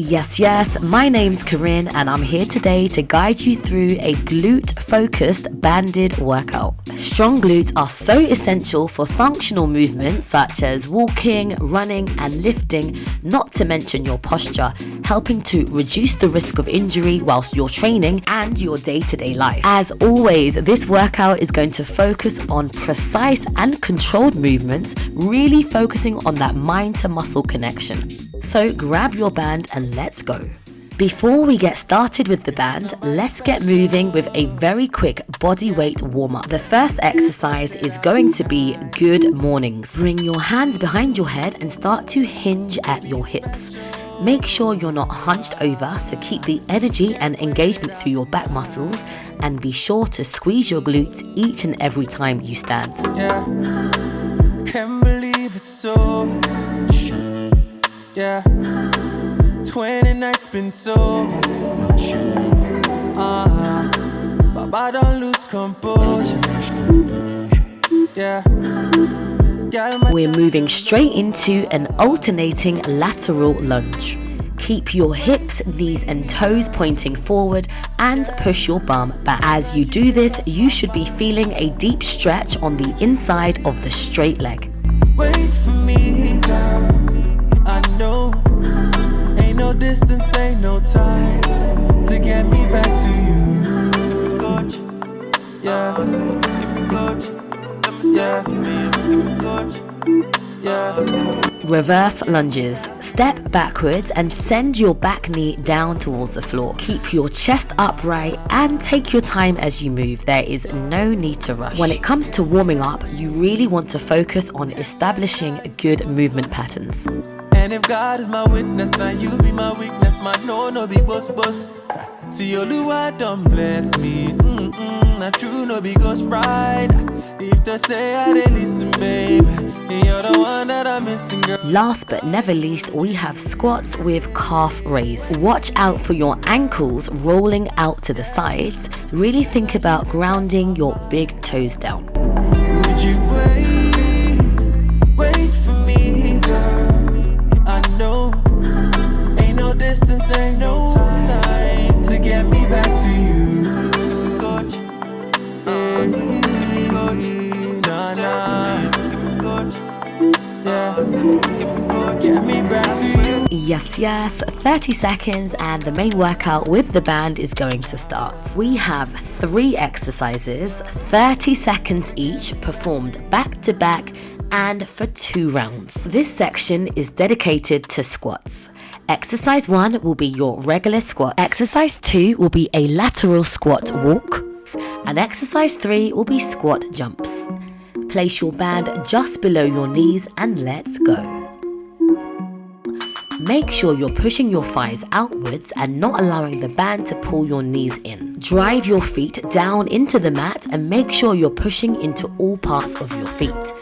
Yes, my name's Corinne and I'm here today to guide you through a glute-focused banded workout. Strong glutes are so essential for functional movements such as walking, running and lifting, not to mention your posture, helping to reduce the risk of injury whilst you're training and your day-to-day life. As always, this workout is going to focus on precise and controlled movements, really focusing on that mind-to-muscle connection. So grab your band and let's go. Before we get started with the band, let's get moving with a very quick body weight warm-up. The first exercise is going to be good mornings. Bring your hands behind your head and start to hinge at your hips. Make sure you're not hunched over, so keep the energy and engagement through your back muscles and be sure to squeeze your glutes each and every time you stand. Yeah, can't believe it's so. Yeah, 20 nights been so. Baba don't lose composure. Yeah. We're moving straight into an alternating lateral lunge. Keep your hips, knees and toes pointing forward and push your bum back. As you do this, you should be feeling a deep stretch on the inside of the straight leg. Wait for me, girl. I know, ain't no distance, ain't no time to get me back to you. Coach, yeah, give me coach, yeah, give me coach, yeah. Reverse lunges. Step backwards and send your back knee down towards the floor. Keep your chest upright and take your time as you move. There is no need to rush. When it comes to warming up, you really want to focus on establishing good movement patterns. And if God is my witness, now you be my weakness. My no be boss. See Oluwa don't bless me. Not true, no be ghost ride. If they say I didn't listen, baby, you're the one that I'm missing, girl. Last but never least, we have squats with calf raise. Watch out for your ankles rolling out to the sides. Really think about grounding your big toes down. Would you wait for me, girl? I know, ain't no distance, ain't no time to get me back to you. Coach, get me back to you. Yes, 30 seconds and the main workout with the band is going to start. We have 3 exercises, 30 seconds each, performed back to back and for 2 rounds. This section is dedicated to squats. Exercise 1 will be your regular squat. Exercise 2 will be a lateral squat walk. And exercise 3 will be squat jumps. Place your band just below your knees and let's go. Make sure you're pushing your thighs outwards and not allowing the band to pull your knees in. Drive your feet down into the mat and make sure you're pushing into all parts of your feet.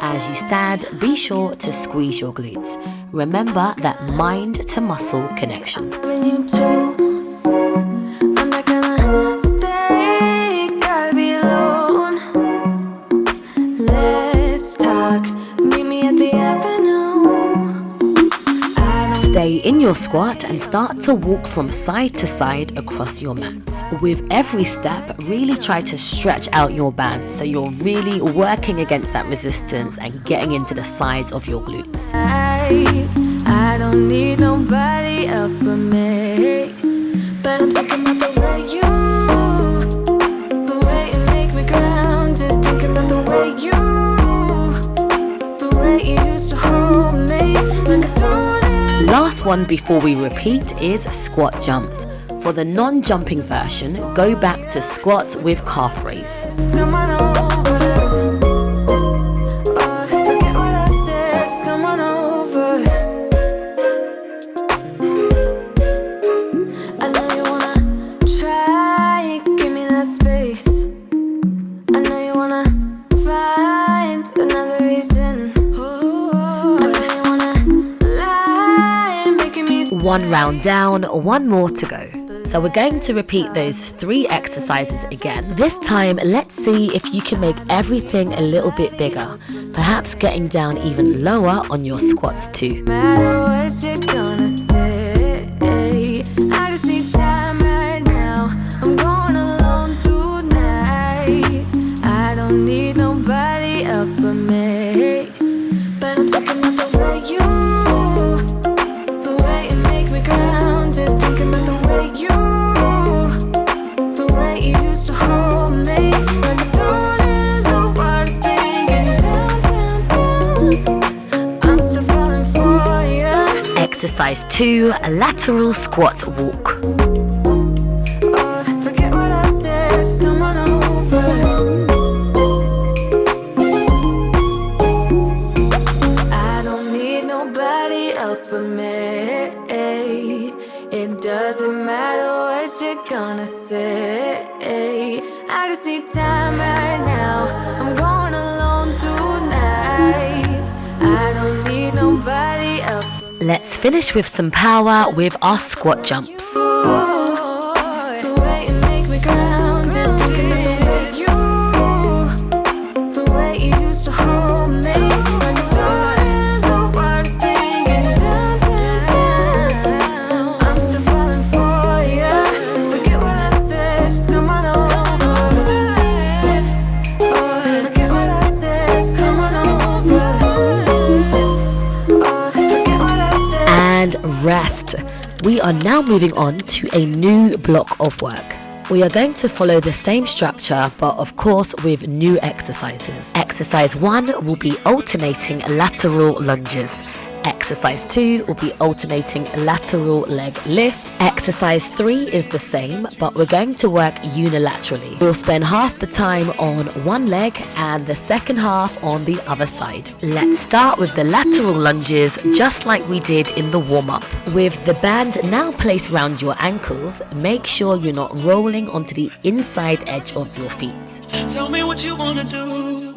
As you stand, be sure to squeeze your glutes. Remember that mind to muscle connection. Stay in your squat and start to walk from side to side across your mat. With every step, really try to stretch out your band so you're really working against that resistance and getting into the sides of your glutes. I don't need nobody else but me, but I'm thinking about the way you move, the way you make me grounded, thinking about the way you used to hold me like a stone. Last one before we repeat is squat jumps. For the non-jumping version, go back to squats with calf raise. Come on over. Forget what I said. Come on over. I know you wanna try, give me that space. I know you wanna find another reason. One round down, one more to go. So we're going to repeat those 3 exercises again. This time, let's see if you can make everything a little bit bigger. Perhaps getting down even lower on your squats too. No matter what you're gonna say. Exercise 2, lateral squat walk. Forget what I said, just come on over. I don't need nobody else but me. It doesn't matter what you're gonna say. I just need time right now. I'm going alone tonight. I don't need nobody else. Let's finish with some power with our squat jumps. The way you make me grounded, thinking of the way you used to hold me. When it's all in the world, singing down, down, down. I'm still falling for you. Forget what I said, just come on over. Forget what I said, just come on over. Forget what I said. And rest. We are now moving on to a new block of work. We are going to follow the same structure, but of course with new exercises. Exercise 1 will be alternating lateral lunges. Exercise 2 will be alternating lateral leg lifts. Exercise 3 is the same, but we're going to work unilaterally. We'll spend half the time on one leg and the second half on the other side. Let's start with the lateral lunges, just like we did in the warm-up. With the band now placed around your ankles, make sure you're not rolling onto the inside edge of your feet. Tell me what you wanna do.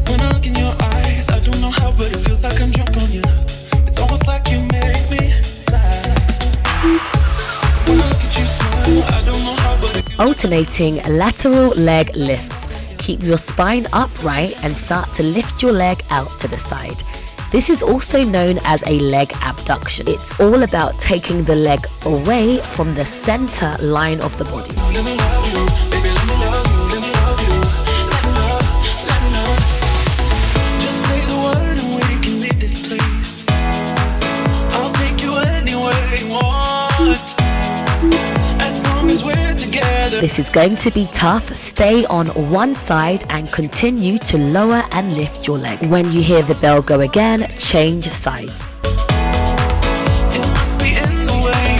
When I look in your eyes, I don't know how, but it feels like I'm drunk on you. It's almost like you make me fly. When I look at you smile, I don't know how, but it feels Alternating lateral leg lifts. Keep your spine upright and start to lift your leg out to the side. This is also known as a leg abduction. It's all about taking the leg away from the center line of the body. let me love you, baby, let me love you, let me love you, let me love. Just say the word and we can leave this place. I'll take you anywhere you want, as long as we're together. This is going to be tough. Stay on one side and continue to lower and lift your leg. When you hear the bell go again, change sides. It must be in the way.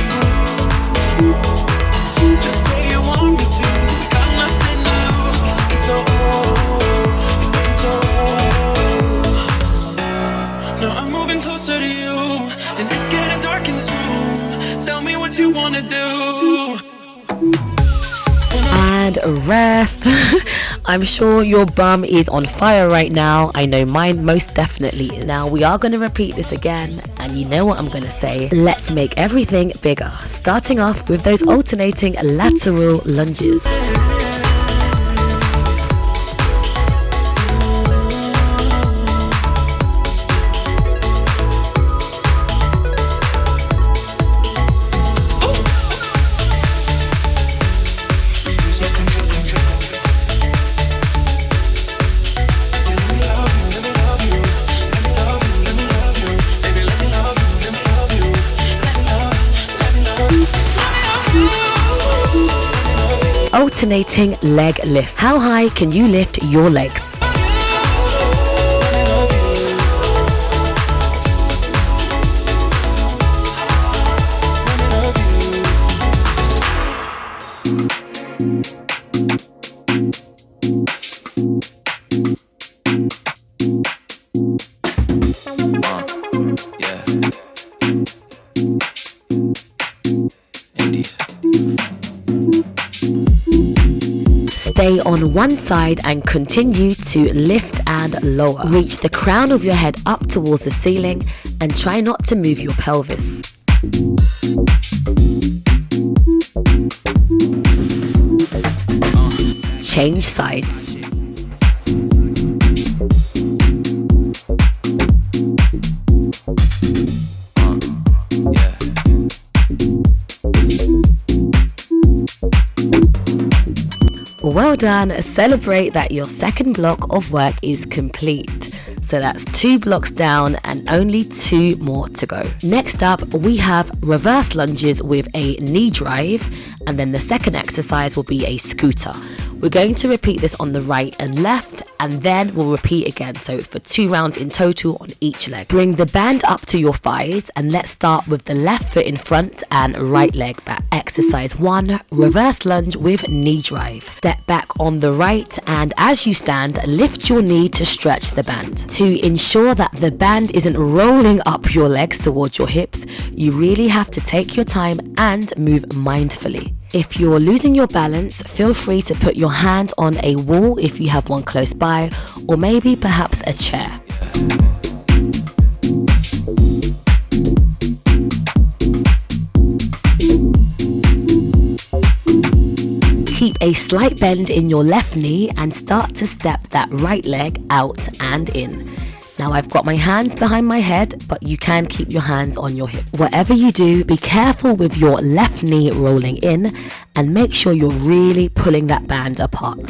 Just say you want me to. We got nothing to lose. You're looking so old. You're looking so old. Now I'm moving closer to you, and it's getting dark in this room. Tell me what you wanna do. And rest. I'm sure your bum is on fire right now. I know mine most definitely is. Now we are going to repeat this again, and you know what I'm going to say. Let's make everything bigger. Starting off with those alternating lateral lunges. Alternating leg lift. How high can you lift your legs? Yeah. Indeed. Stay on one side and continue to lift and lower. Reach the crown of your head up towards the ceiling and try not to move your pelvis. Change sides. Yeah. Well done. Celebrate that your second block of work is complete. So that's 2 blocks down and only 2 more to go. Next up, we have reverse lunges with a knee drive, and then the second exercise will be a scooter. We're going to repeat this on the right and left, and then we'll repeat again. So for 2 rounds in total on each leg. Bring the band up to your thighs, and let's start with the left foot in front and right leg back. Exercise 1, reverse lunge with knee drive. Step back on the right, and as you stand, lift your knee to stretch the band. To ensure that the band isn't rolling up your legs towards your hips, you really have to take your time and move mindfully. If you're losing your balance, feel free to put your hand on a wall if you have one close by, or maybe perhaps a chair. Keep a slight bend in your left knee and start to step that right leg out and in. Now I've got my hands behind my head, but you can keep your hands on your hips. Whatever you do, be careful with your left knee rolling in and make sure you're really pulling that band apart.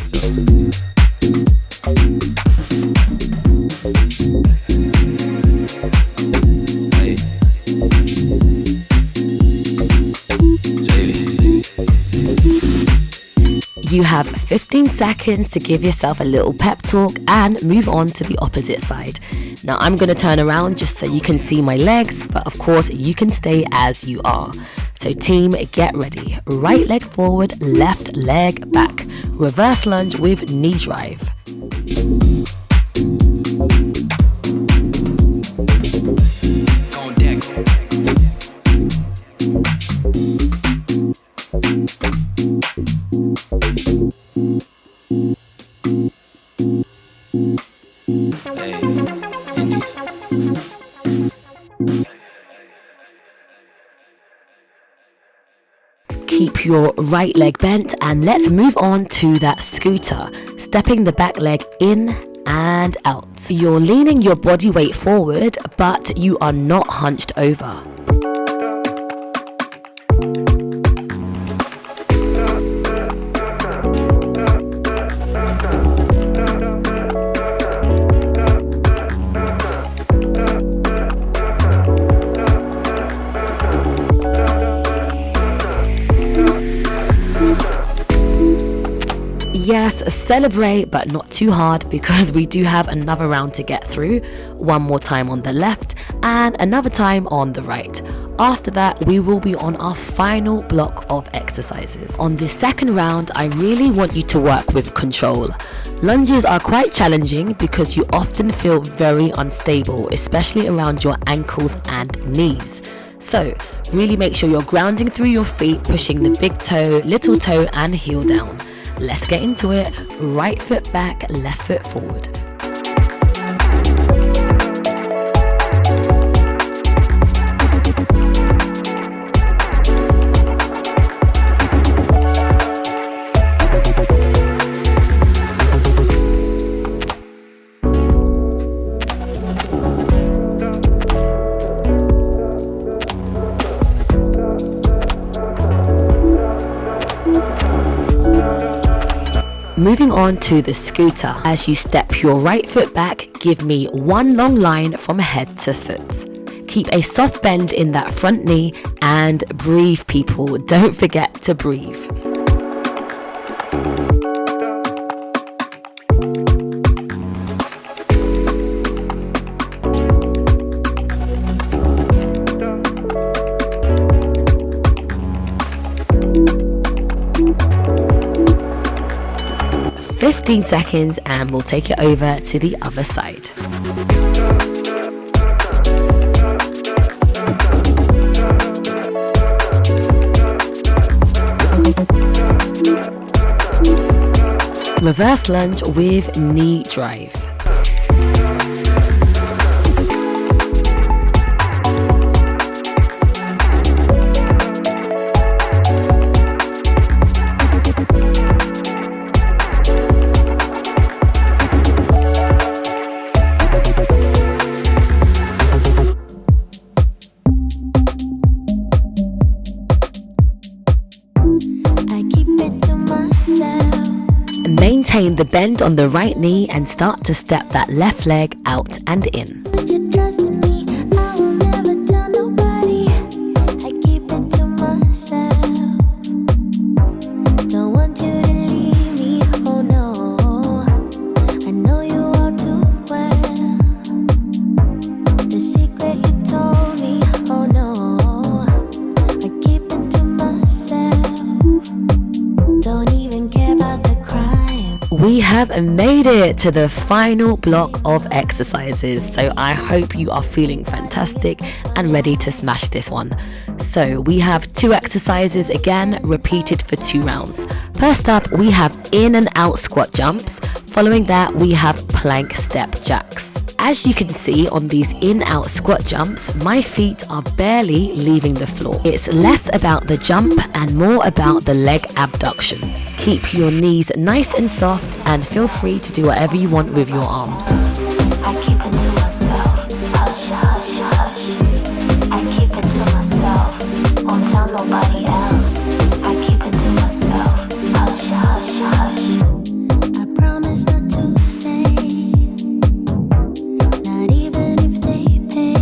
You have 15 seconds to give yourself a little pep talk and move on to the opposite side. Now I'm going to turn around just so you can see my legs, but of course you can stay as you are. So team, get ready. Right leg forward, left leg back. Reverse lunge with knee drive. On deck. Keep your right leg bent, and let's move on to that scooter. Stepping the back leg in and out. You're leaning your body weight forward, but you are not hunched over. Yes, celebrate, but not too hard, because we do have another round to get through. One more time on the left and another time on the right. After that, we will be on our final block of exercises. On this second round, I really want you to work with control. Lunges are quite challenging because you often feel very unstable, especially around your ankles and knees. So really make sure you're grounding through your feet, pushing the big toe, little toe and heel down. Let's get into it. Right foot back, left foot forward. Moving on to the scooter. As you step your right foot back, give me one long line from head to foot. Keep a soft bend in that front knee and breathe, people. Don't forget to breathe. "15 seconds and we'll take it over to the other side." Reverse lunge with knee drive. Maintain the bend on the right knee and start to step that left leg out and in. made it to the final block of exercises, so I hope you are feeling fantastic and ready to smash this one. So we have 2 exercises again, repeated for 2 rounds. First up, we have in and out squat jumps. Following that, we have plank step jacks. As you can see on these in-out squat jumps, my feet are barely leaving the floor. It's less about the jump and more about the leg abduction. Keep your knees nice and soft and feel free to do whatever you want with your arms. I keep it to myself, hush, hush, hush. I keep it to myself, won't tell nobody else. I keep it to myself, hush, hush, hush. I promise not to say, not even if they pay.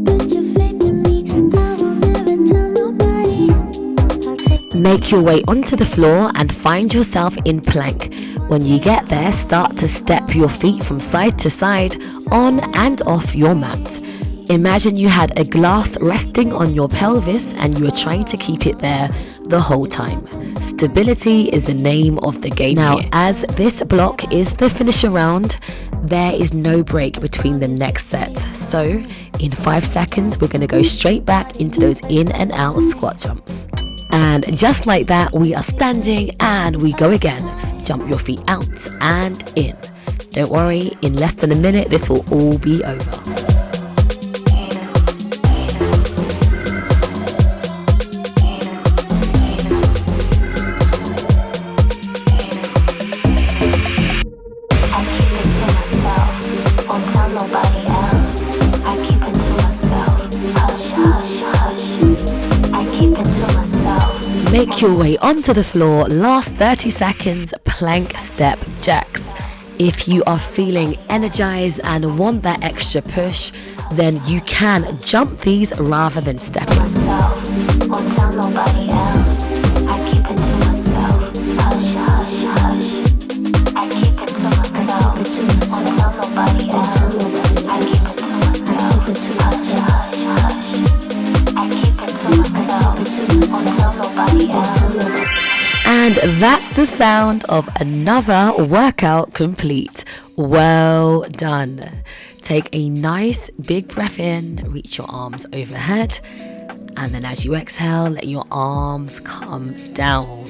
Put your faith in me, I will never tell nobody. I'll take Make your way onto the floor and find yourself in plank. When you get there, start to step your feet from side to side, on and off your mat. Imagine you had a glass resting on your pelvis and you are trying to keep it there the whole time. Stability is the name of the game now, here. As this block is the finisher round, there is no break between the next set. So in 5 seconds, we're going to go straight back into those in and out squat jumps. And just like that, we are standing and we go again. Jump your feet out and in. Don't worry, in less than a minute, this will all be over. Make your way onto the floor, last 30 seconds, plank step jacks. If you are feeling energized and want that extra push, then you can jump these rather than stepping. And that's the sound of another workout complete. Well done. Take a nice big breath in, reach your arms overhead, and then as you exhale, let your arms come down.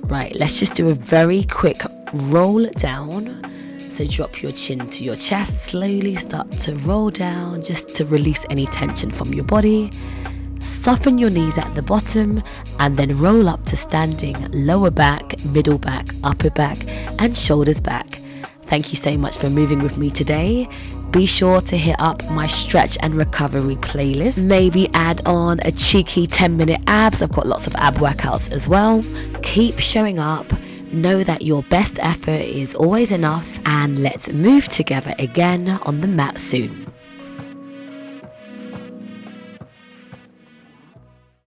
Right, let's just do a very quick roll down. So drop your chin to your chest, slowly start to roll down just to release any tension from your body. Soften your knees at the bottom and then roll up to standing, lower back, middle back, upper back and shoulders back. Thank you so much for moving with me today. Be sure to hit up my stretch and recovery playlist. Maybe add on a cheeky 10-minute abs. I've got lots of ab workouts as well. Keep showing up. Know that your best effort is always enough, and let's move together again on the mat soon.